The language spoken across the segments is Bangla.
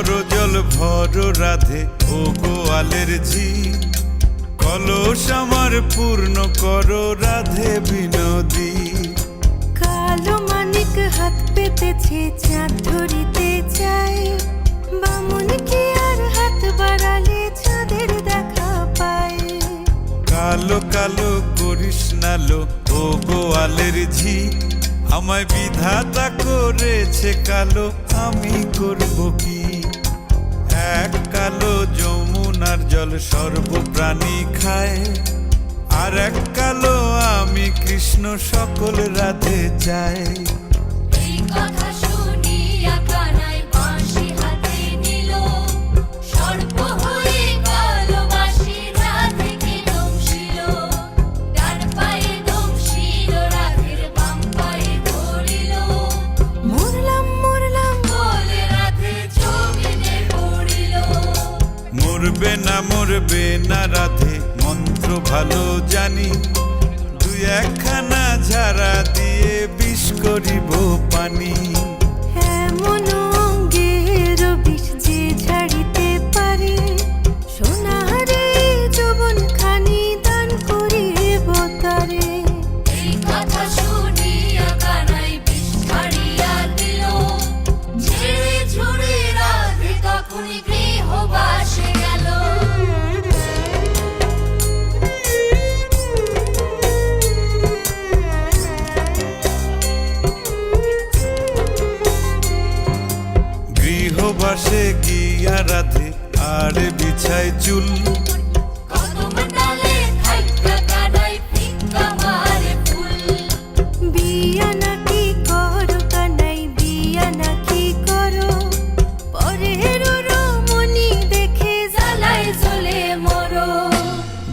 করজল ভর রাধে ও গোয়ালের ঝি, কলস আমার পূর্ণ করো রাধে বিনোদী। কালো মানিক হাত পেতেছে চাঁদ ধরিতে চাই, বামুন কি আর হাত বাড়ালে চাঁদের দেখা পায়। কালো কালো করিস নালো ও গোয়ালের ঝি, আমায় বিধাতা করেছে কালো, আমি করব কি? এক কালো যমুনার জল সর্বপ্রাণী খায়, আর এক কালো আমি কৃষ্ণ সকল রাধে চাই। এই কথা শুনিয়া কানাই বাঁশি হাতে নিল, সর্প হয়ে কালো বাঁশি রাধেকে দংশিল। ডান পায়ে দংশিল রাধের বাম পায়ে ধরিল, মরলাম মরলাম বলে রাধে জমিনে পড়িল। মরবে না রাধে মন্ত্র ভালো জানি, দুই একখানা ঝাড়া দিয়ে বিষ করিব পানি। এমন অঙ্গের বিষ যে ঝাড়িতে পারে, সোনারে যৌবন খানি দান করিব তারে। এই কথা শুনিয়া কানাই বিষ ছাড়িয়া দিল, ঝেড়ে ঝুড়ে রাধে তখনই গৃহবাসে গেল। গৃহবাসে গিয়া রাধে আর বিছায় চুল, কদম ডালে থাইকা কানাই ফিক্কা মারে ফুল। বিয়া নাকি করো কানাই বিয়া নাকি করো, পরের রমণী দেখে জ্বালায় জ্বলে মরো।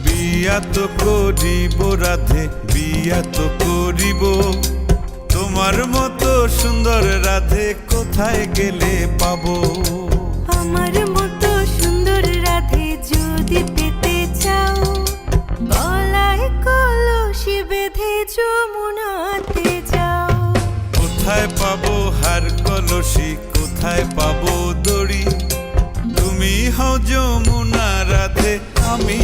বিয়া তো করিব রাধে বিয়া তো করিব, তোমার মতো সুন্দর রাধে কোথায় গেলে পাবো? আমার মতো সুন্দর রাধে যদি পেতে চাও, গলায় কলসি বেঁধে যমুনাতে যাও। কোথায় পাবো হার কলসি, কোথায় পাবো দড়ি? তুমি হও যমুনা রাধে, আমি